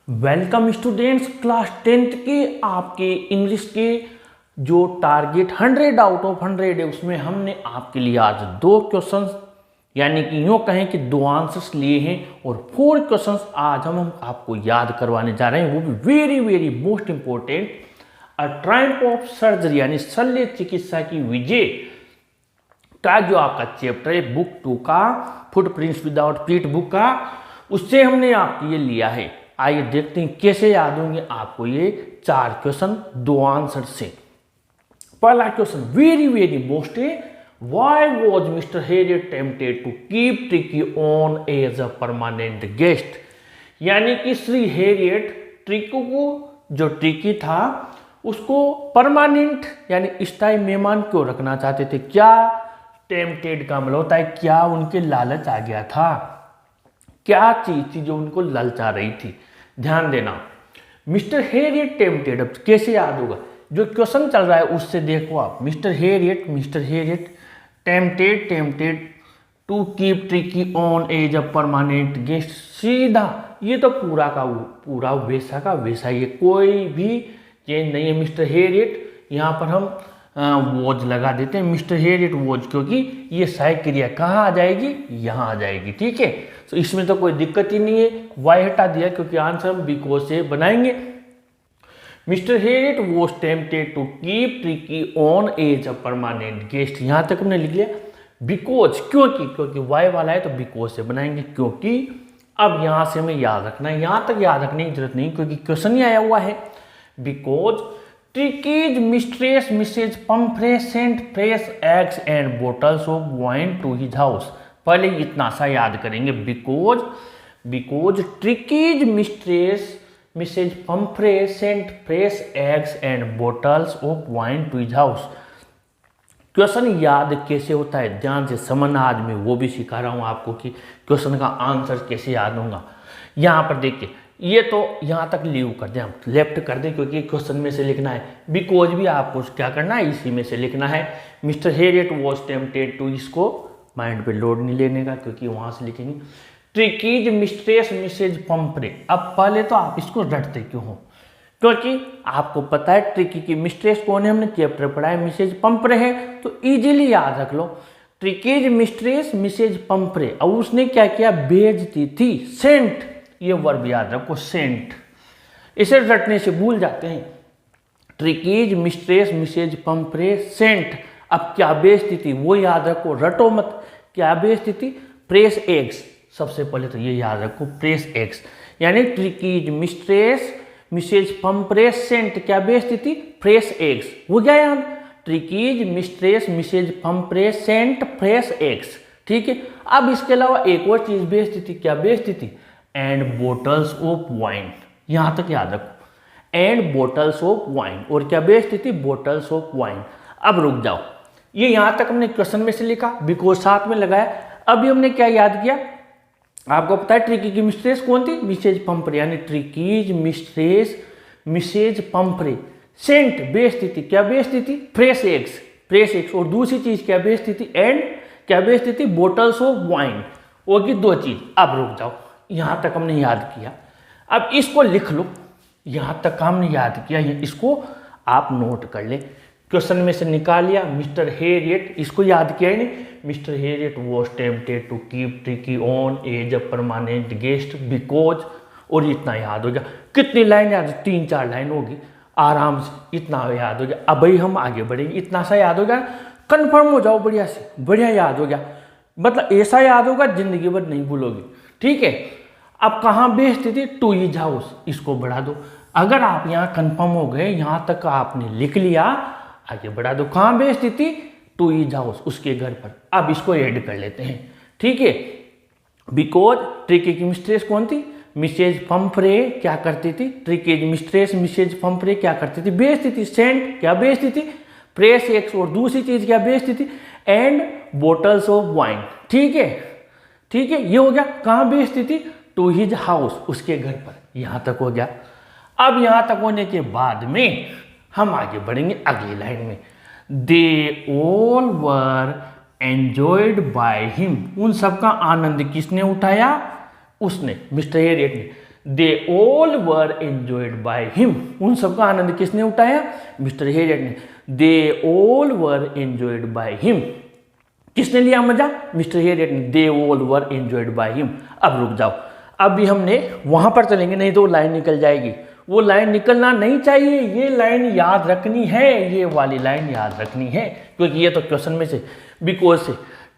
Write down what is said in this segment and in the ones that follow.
Welcome students, class 10th के आपके English के जो टारगेट 100 आउट ऑफ 100 है उसमें हमने आपके लिए आज 2 क्वेश्चंस यानी कि यूँ कहें कि 2 आंसर्स लिए हैं और 4 क्वेश्चंस आज हम आपको याद करवाने जा रहे हैं, वो भी very very most important. A triumph of surgery यानी शल्य चिकित्सा की विजय का जो आपका चैप्टर है बुक 2 का फुटप्रिंट्स विदाउट फीट बुक का, उससे हमने आपके लिए लिया है। आइए देखते हैं कैसे याद होंगे आपको ये 4 क्वेश्चन 2 आंसर से। पहला क्वेश्चन वेरी वेरी मोस्ट है, why was Mr Herriot tempted to keep Tricki on as a permanent guest. यानी कि श्री हैरियट ट्रिको को, जो ट्रिकी था उसको परमानेंट यानी स्थायी मेहमान क्यों रखना चाहते थे। क्या टेम्प्टेड का मतलब होता है क्या उनके लालच आ गया था, क्या चीज थी जो उनको ललचा रही थी। ध्यान देना, मिस्टर हैरियट टेम्प्टेड, अब कैसे याद होगा, जो क्वेश्चन चल रहा है उससे देखो आप। Mr Herriot tempted to keep Tricki on as a permanent guest. सीधा ये तो पूरा का पूरा वैसा का वैसा ही है, कोई भी चेंज नहीं है। मिस्टर हैरियट यहाँ पर हम वॉज लगा देते हैं, मिस्टर हैरियट वॉज, क्योंकि ये सहायक क्रिया कहाँ आ जाएगी, यहाँ आ जाएगी। ठीक है, तो इसमें तो कोई दिक्कत ही नहीं है। वाई हटा दिया क्योंकि आंसर हम बिकॉज से बनाएंगे। Mr Herriot was tempted to keep Tricki on as a permanent guest. यहाँ तक हमने लिख लिया बिकॉज, क्योंकि वाई वाला है तो बिकॉज से बनाएंगे, क्योंकि अब यहाँ से हमें याद रखना है, यहाँ तक याद रखने की जरूरत नहीं क्योंकि क्वेश्चन ही आया हुआ है। Because Tricki's mistress Mrs Pumphrey sent fresh eggs and bottles of wine to his house. पहले इतना सा याद करेंगे, because Tricki's mistress Mrs Pumphrey sent fresh eggs and bottles of wine to his house. Question याद कैसे होता है ध्यान से समझना, आज मैं वो भी सिखा रहा हूँ आपको कि क्वेश्चन का आंसर कैसे याद होगा। यहाँ पर देखिए, ये तो यहाँ तक लीव कर दें, हम लेफ्ट कर दें क्योंकि क्वेश्चन में से लिखना है। बिकॉज भी आपको क्या करना है, इसी में से लिखना है। Mr Herriot was tempted to, इसको माइंड पे लोड नहीं लेने का क्योंकि वहाँ से लिखेंगे। ट्रिकीज मिस्ट्रेस मिसेज पंफ्रे, अब पहले तो आप इसको रटते क्यों हो, क्योंकि आपको पता है ट्रिकी की मिस्ट्रेस कौन है, हमने चैप्टर पढ़ा है, मिसेज पंफ्रे है, तो इजीली याद रख लो। ट्रिकीज मिस्ट्रेस मिसेज पंफ्रे, और उसने क्या किया, भेजती थी, सेंट, ये वर्ब याद रखो, सेंट। इसे रटने से भूल जाते हैं। Tricki's mistress Mrs Pumphrey sent, अब क्या बेचती थी वो याद रखो, रटो मत। क्या बेचती थी, प्रेस एग्स, सबसे पहले तो ये याद रखो, प्रेस एग्स। यानी Tricki's mistress Mrs Pumphrey sent क्या बेचती थी, फ्रेश एग्स। हो गया याद, Tricki's mistress Mrs Pumphrey sent fresh eggs. ठीक है, अब इसके अलावा एक और चीज बेचती थी, क्या बेचती थी, एंड बोटल्स ऑफ वाइन। यहां तक याद रखो, एंड बोटल्स ऑफ वाइन, और क्या बेचती थी, बोटल्स ऑफ वाइन। अब रुक जाओ, ये यहां तक हमने क्वेश्चन में से लिखा, बिकॉज साथ में लगाया। अभी हमने क्या याद किया, आपको पता है ट्रिकी की मिस्ट्रेस कौन थी, मिसेज पंफ्रे, यानी Tricki's mistress Mrs Pumphrey sent बेचती थी, क्या बेचती थी, फ्रेश एग्स, और दूसरी चीज क्या बेचती थी, एंड क्या बेचती थी, बोटल्स ऑफ वाइन। होगी 2 चीज। अब रुक जाओ, यहां तक हमने याद किया, अब इसको लिख लो। यहां तक हमने याद किया, इसको आप नोट कर ले, क्वेश्चन में से निकाल लिया। मिस्टर हैरियट, इसको याद किया ही नहीं, Mr Herriot was tempted to keep Tricki on as a permanent guest because, और इतना याद हो गया। कितनी लाइन याद, 3-4 लाइन होगी आराम से, इतना याद हो गया। अब भाई हम आगे बढ़ेंगे, इतना सा याद हो गया, कन्फर्म हो जाओ, बढ़िया से बढ़िया याद हो गया, मतलब ऐसा याद होगा जिंदगी भर नहीं भूलोगे। ठीक है, अब कहाँ बेचती थी, टू हिज हाउस, इसको बढ़ा दो। अगर आप यहाँ कंफर्म हो गए, यहाँ तक आपने लिख लिया, आगे बढ़ा दो, कहाँ बेचती थी, टू हिज हाउस, उसके घर पर। अब इसको ऐड कर लेते हैं। ठीक है, बिकॉज ट्रिकी की मिस्ट्रेस कौन थी, मिसेज पंफ्रे क्या करती थी, ट्रिकीज मिस्ट्रेस मिसेज पंफ्रे क्या करती थी, बेचती थी, सेंट क्या बेचती थी, प्रेस एग्स, और दूसरी चीज क्या बेचती थी, एंड बोटल्स ऑफ वाइन। ठीक है, ये हो गया, कहाँ बेचती थी, टू हिज हाउस, उसके घर पर। यहां तक हो गया। अब यहां तक होने के बाद में हम आगे बढ़ेंगे अगली लाइन में। दे all were enjoyed by him, उन सबका आनंद किसने उठाया, उसने, मिस्टर हैरियट ने। दे all were enjoyed by him. उन सबका आनंद किसने उठाया? मिस्टर हेरियट ने। दे all were enjoyed by him. किसने लिया मजा? मिस्टर हेरियट ने। दे all were enjoyed by him. अब रुक जाओ, अभी हमने वहां पर चलेंगे, नहीं तो लाइन निकल जाएगी। वो लाइन निकलना नहीं चाहिए, ये लाइन याद रखनी है, ये वाली लाइन याद रखनी है, क्योंकि ये तो क्वेश्चन में से बिकॉज से।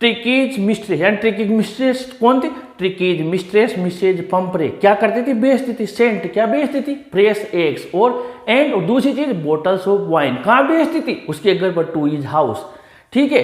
ट्रिकीज मिस्ट्रेस, यानी ट्रिकीज मिस्ट्रेस कौन थी? ट्रिकीज मिस्ट्रेस मिसेज पंपरे क्या करती थी? बेचती थी। सेंट क्या बेचती थी? फ्रेश एग्स और एंड और दूसरी चीज बोटल्स ऑफ वाइन कहाँ बेचती थी? उसके घर पर टू हिज हाउस। ठीक है,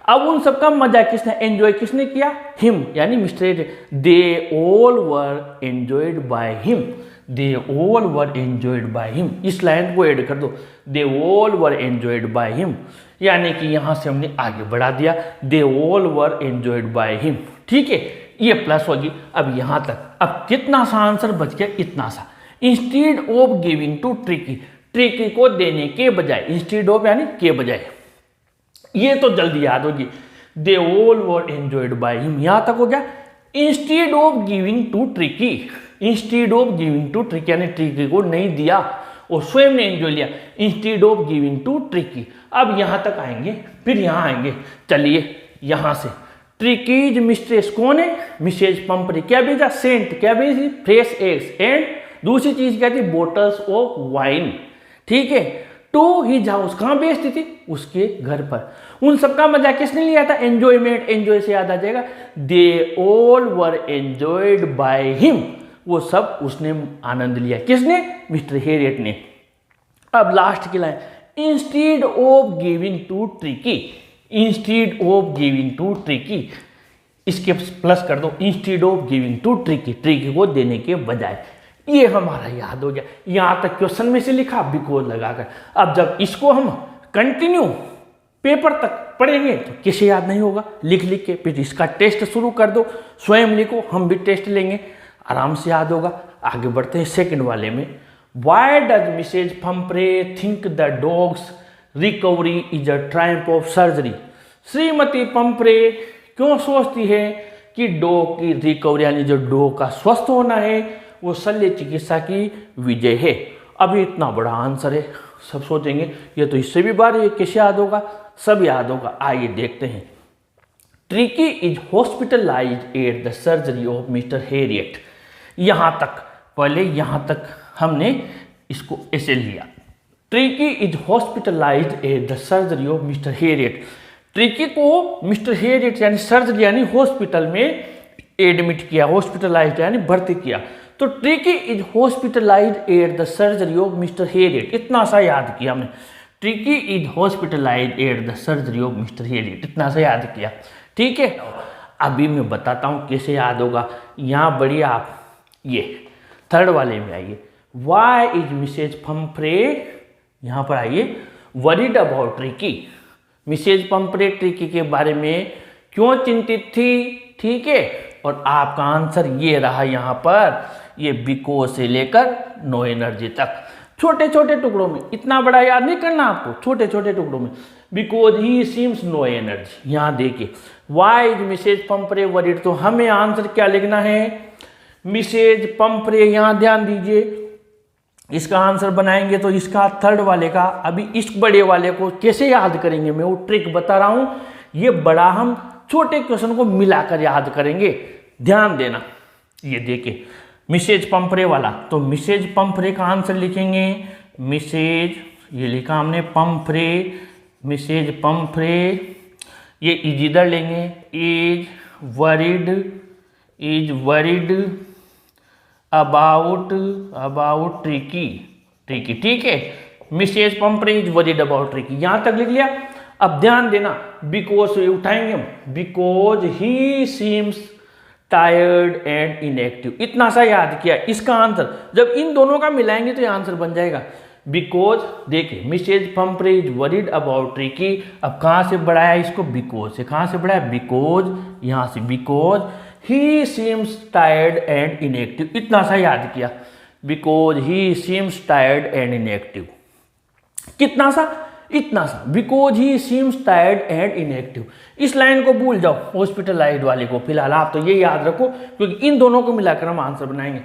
अब उन सबका मजा किसने एंजॉय किसने किया? हिम, यानी mister. They all were enjoyed by him. They all were enjoyed by him. इस लाइन को ऐड कर दो, दे all were enjoyed by him, यानी कि यहां से हमने आगे बढ़ा दिया, दे all were enjoyed by him. ठीक है, ये प्लस होगी। अब यहां तक, अब कितना सा आंसर बच गया? इतना सा। Instead of giving to Tricki, Tricki को देने के बजाय, इंस्टीड ऑफ यानी के बजाय, ये तो जल्दी याद होगी। They all were enjoyed by him, यहां तक हो गया। Instead of giving to Tricki, instead of giving to Tricki यानी ट्रिकी को नहीं दिया और स्वयं ने एंजॉय लिया। Instead of giving to Tricki. अब यहां तक आएंगे, फिर यहां आएंगे। चलिए यहां से, ट्रिकीज मिस्ट्रेस कौन है? मिसेज पंपरी। क्या भेजा? सेंट। क्या भेजी? फ्रेश एग्स एंड दूसरी चीज क्या थी? Bottles of wine. ठीक है, टू हिज हाउस कहाँ बेचती थी? उसके घर पर। उन सबका मजा किसने लिया था? एंजॉयमेंट, एंजॉय से याद आ जाएगा। दे all were enjoyed by him, वो सब उसने आनंद लिया। किसने? मिस्टर हेरियट ने। अब लास्ट की line, instead of giving to Tricki, instead of giving to Tricki, इसके प्लस कर दो, instead of giving to Tricki, Tricki को देने के बजाय। ये हमारा याद हो गया। यहां तक क्वेश्चन में से लिखा, बिकॉज लगाकर। अब जब इसको हम कंटिन्यू पेपर तक पढ़ेंगे तो किसे याद नहीं होगा? लिख लिख के फिर इसका टेस्ट शुरू कर दो, स्वयं लिखो, हम भी टेस्ट लेंगे, आराम से याद होगा। आगे बढ़ते हैं सेकंड वाले में। Why does Mrs Pumphrey think the dog's recovery is a triumph of surgery? श्रीमती पंपरे क्यों सोचती है कि डॉग की रिकवरी यानी जो डॉग का स्वस्थ होना है वो शल्य चिकित्सा की विजय है? अभी इतना बड़ा आंसर है, सब सोचेंगे ये तो इससे भी बार है, कैसे याद होगा? सब याद होगा। आइए देखते हैं। Tricky is hospitalised at the surgery of mister Harriet. यहां तक, पहले यहां तक हमने इसको ऐसे लिया, tricky is hospitalised at the surgery of mister Harriet. Tricky को मिस्टर हेरियट यानी सर्जरी यानी हॉस्पिटल में एडमिट किया, हॉस्पिटलाइज्ड यानी भर्ती किया। तो tricky is hospitalised at the surgery of mister Harriet, इतना सा याद किया हमने। Tricky is hospitalised at the surgery of mister Harriet, इतना सा याद किया। ठीक है, अभी मैं बताता हूं कैसे याद होगा। यहां बढ़िए आप, ये थर्ड वाले में आइए। वाई इज मिसेज पंपरे, यहां पर आइए, worried about Tricki. Mrs Pumphrey Tricki के बारे में क्यों चिंतित थी? ठीक है, और आपका आंसर ये रहा यहां पर, ये बिकॉज से लेकर नो एनर्जी तक, छोटे छोटे टुकड़ों में, इतना बड़ा याद नहीं करना आपको, छोटे छोटे टुकड़ों में। Because he seems no energy, यहां देखिए। Why is Mrs Pumphrey worried, तो हमें आंसर क्या लिखना है? मिसेज पंपरे, यहां ध्यान दीजिए, इसका आंसर बनाएंगे तो इसका थर्ड वाले का। अभी इस बड़े वाले को कैसे याद करेंगे, मैं वो ट्रिक बता रहा हूं। ये बड़ा हम छोटे क्वेश्चन को मिलाकर याद करेंगे, ध्यान देना। ये देखिए मिसेज पंपरे वाला, तो मिसेज पंपरे का आंसर लिखेंगे मिसेज, ये लिखा हमने पंपरे, मिसेज पंपरे, ये इज इधर लेंगे, इज वरीड अबाउट ट्रिकी, ठीक है। Mrs Pumphrey is worried about Tricki, यहां तक लिख लिया। अब ध्यान देना, बिकॉज उठाएंगे हम, because he seems tired and inactive, इतना सा याद किया। इसका आंसर जब इन दोनों का मिलाएंगे तो ये आंसर बन जाएगा। बिकॉज देखिए Mrs Pumphrey is worried about Tricki, अब कहां से बढ़ाया इसको? बिकॉज से। कहां से बढ़ाया? बिकॉज, यहां से because he seems tired and inactive, इतना सा याद किया। Because he seems tired and inactive, कितना सा? इतना सा। Because he seems tired and inactive, इस लाइन को भूल जाओ, हॉस्पिटलाइज्ड वाले को। फिलहाल आप तो ये याद रखो, क्योंकि इन दोनों को मिलाकर हम आंसर बनाएंगे।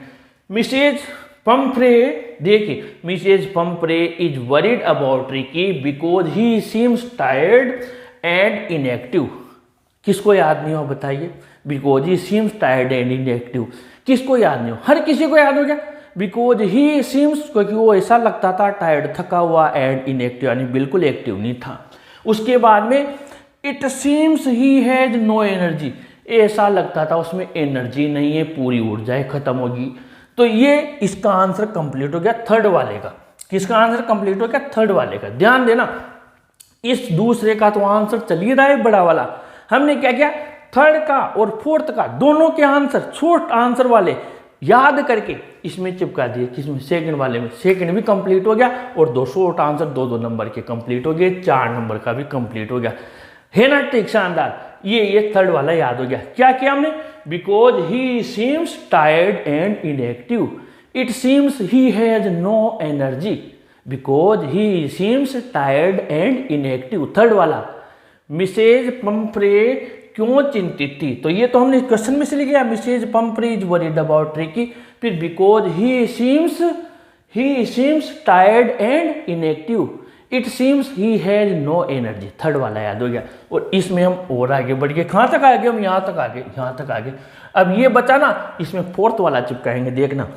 मिसेज पंफ्रे, देखिए Mrs Pumphrey is worried about Tricki because he seems tired and inactive. किसको याद नहीं हो बताइए? Because he seems tired and inactive, किसको याद नहीं हो? हर किसी को याद हो गया। बिकॉज ही सीम्स, क्योंकि वो ऐसा लगता था टायर्ड, थका हुआ, एंड इनएक्टिव यानी बिल्कुल एक्टिव नहीं था। उसके बाद में it seems he has no energy, ऐसा लगता था उसमें एनर्जी नहीं है, पूरी ऊर्जा खत्म होगी। तो ये इसका आंसर कंप्लीट हो गया थर्ड वाले का। किसका आंसर कंप्लीट हो गया? थर्ड वाले का। ध्यान देना, इस दूसरे का तो आंसर चल ही रहा है बड़ा वाला। हमने क्या किया? थर्ड का और फोर्थ का दोनों के आंसर, शॉर्ट आंसर वाले याद करके इसमें चिपका दिए। किसमें? सेकंड वाले में। सेकंड भी कंप्लीट हो गया और दो शॉर्ट आंसर दो दो नंबर के कंप्लीट हो गए, 4 नंबर का भी कंप्लीट हो गया। है ना ट्रिक शानदार? ये थर्ड वाला याद हो गया। क्या किया हमने? Because he seems tired and inactive, it seems he has no energy, because he seems tired and inactive. Third वाला, मिसेज पंफ्रे क्यों चिंतित थी? तो ये तो हमने क्वेश्चन में से लिख लिया, Mrs Pumphrey is worried about Tricki. फिर because he seems tired and inactive, it seems he has no energy. Third वाला याद हो गया। और इसमें हम और आगे बढ़ गए। कहाँ तक आ गए हम? यहाँ तक आ गए, यहाँ तक आ गए। अब ये बचा ना, इसमें फोर्थ वाला चिपकाएंगे, देखना।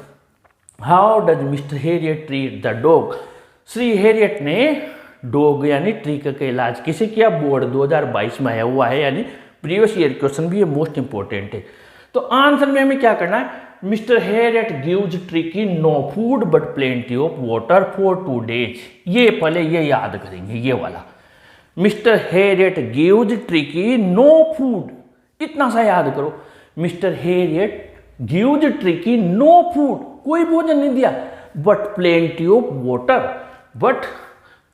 How does mister Harriet treat the dog? Shri Harriet ने डॉग यानी ट्रिक का इलाज किसे किया? बोर्ड 2022 में आया हुआ है, यानी प्रीवियस ईयर क्वेश्चन भी ये मोस्ट इंपॉर्टेंट है। तो आंसर में हमें क्या करना है? Mr Herriot gives Tricki no food but plenty of water for 2 days। ये पहले ये याद करेंगे, ये वाला। Mr Herriot gives Tricki no food, इतना सा याद करो। Mr Herriot gives Tricki no food, कोई भोजन नहीं दिया, but plenty of water, but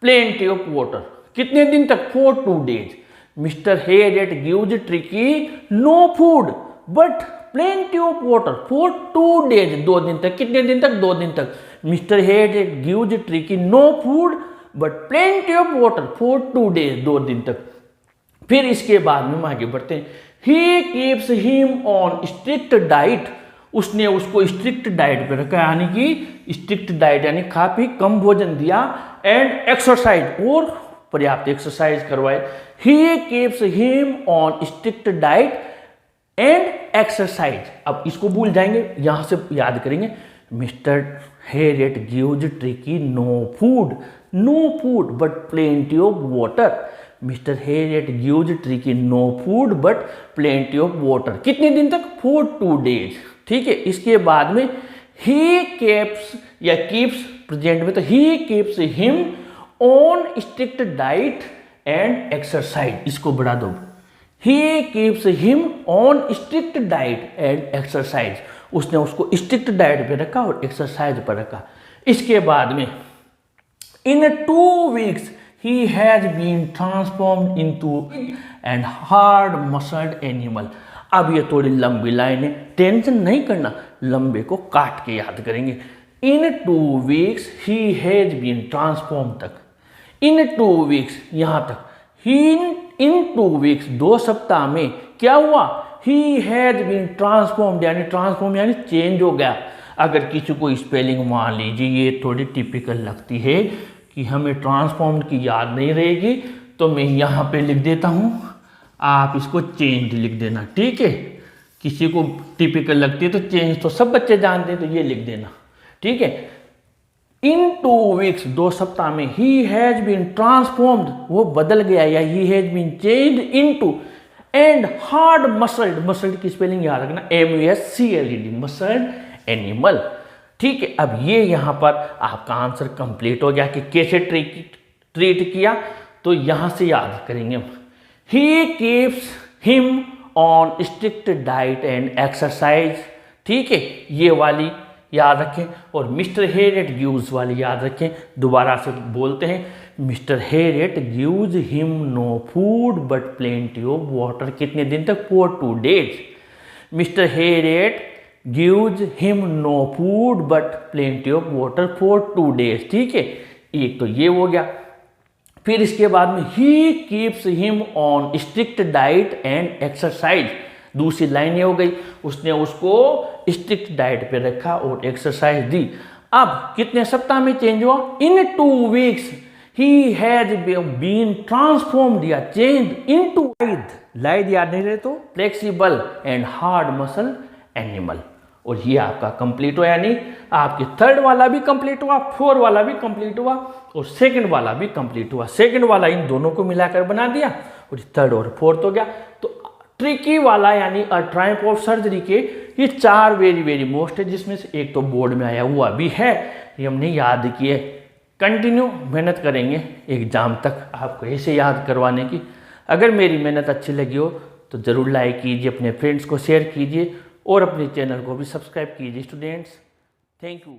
plenty of water. कितने दिन तक? For 2 days। Mr Herriot gives Tricki no food but plenty of water for 2 days, 2 दिन तक। कितने दिन तक? 2 दिन तक। Mr Herriot gives Tricki no food but plenty of water for 2 days, 2 दिन तक। फिर इसके बाद में हम आगे बढ़ते हैं। ही keeps him on strict diet, उसने उसको स्ट्रिक्ट डाइट पे रखा, यानी कि स्ट्रिक्ट डाइट यानी काफी कम भोजन दिया, एंड एक्सरसाइज, और पर्याप्त एक्सरसाइज करवाए। He keeps him on strict diet and exercise. अब इसको भूल जाएंगे, यहां से याद करेंगे। Mr Herriot gives Tricki no food but plenty of water. Mr Herriot gives Tricki no food but plenty of water. कितने दिन तक? For 2 days। ठीक है। इसके बाद में ही कीप्स या कीप्स प्रेजेंट में, तो he keeps him on strict diet and exercise. इसको बढ़ा दो। ही keeps him on strict diet and exercise, उसने उसको स्ट्रिक्ट डाइट पे रखा और एक्सरसाइज पर रखा। इसके बाद में in 2 weeks he has been transformed into and hard muscled animal. अब ये थोड़ी लंबी लाइन है, टेंशन नहीं करना, लंबे को काट के याद करेंगे। In 2 weeks he has been transform तक, इन 2 weeks यहां तक, इन 2 weeks 2 सप्ताह में क्या हुआ? ही हैज बीन ट्रांसफॉर्म्ड, यानी ट्रांसफॉर्म यानी चेंज हो गया। अगर किसी को स्पेलिंग मान लीजिए ये थोड़ी टिपिकल लगती है कि हमें ट्रांसफॉर्म की याद नहीं रहेगी, तो मैं यहाँ पे लिख देता हूँ, आप इसको चेंज लिख देना। ठीक है। किसी को टिपिकल लगती है तो चेंज तो सब बच्चे जानते हैं, तो ये लिख देना। ठीक है। इन 2 weeks 2 सप्ताह में ही हैज बीन ट्रांसफॉर्म्ड, वो बदल गया, या he has been changed into and hard muscled की स्पेलिंग याद रखना, MUSCLED, मसल्ड एनिमल। ठीक है। अब ये यहां पर आपका आंसर कंप्लीट हो गया कि कैसे ट्रीट किया, तो यहां से याद करेंगे हम। ही keeps him on strict diet and exercise. ठीक है, ये वाली याद रखें, और मिस्टर हैरियट गिव्स वाली याद रखें। दोबारा से बोलते हैं, Mr Herriot gives him no food but plenty of water. कितने दिन तक? For 2 days। Mr Herriot gives him no food but plenty of water for 2 days। ठीक है, एक तो ये हो गया। फिर इसके बाद में he keeps him on strict diet and exercise, दूसरी लाइन ये हो गई, उसने उसको स्ट्रिक्ट डाइट पे रखा और एक्सरसाइज दी। अब कितने सप्ताह में चेंज हुआ? In 2 weeks he has been transformed या चेंज इनटू लाइद याद नहीं रहे तो flexible and hard muscle animal. और ये आपका कंप्लीट हुआ, यानी आपके थर्ड वाला भी कंप्लीट हुआ, 4 वाला भी कंप्लीट हुआ और सेकंड वाला भी कंप्लीट हुआ। सेकंड वाला इन दोनों को मिलाकर बना दिया और थर्ड और फोर्थ हो गया। तो ट्रिकी वाला यानी ट्रायम्फ ऑफ सर्जरी के ये 4 वेरी मोस्ट है, जिसमें से एक तो बोर्ड में आया हुआ भी है, ये हमने याद किए। कंटिन्यू मेहनत करेंगे एग्जाम तक आपको ऐसे याद करवाने की। अगर मेरी मेहनत अच्छी लगी हो तो ज़रूर लाइक कीजिए, अपने फ्रेंड्स को शेयर कीजिए और अपने चैनल को भी सब्सक्राइब कीजिए स्टूडेंट्स। Thank you.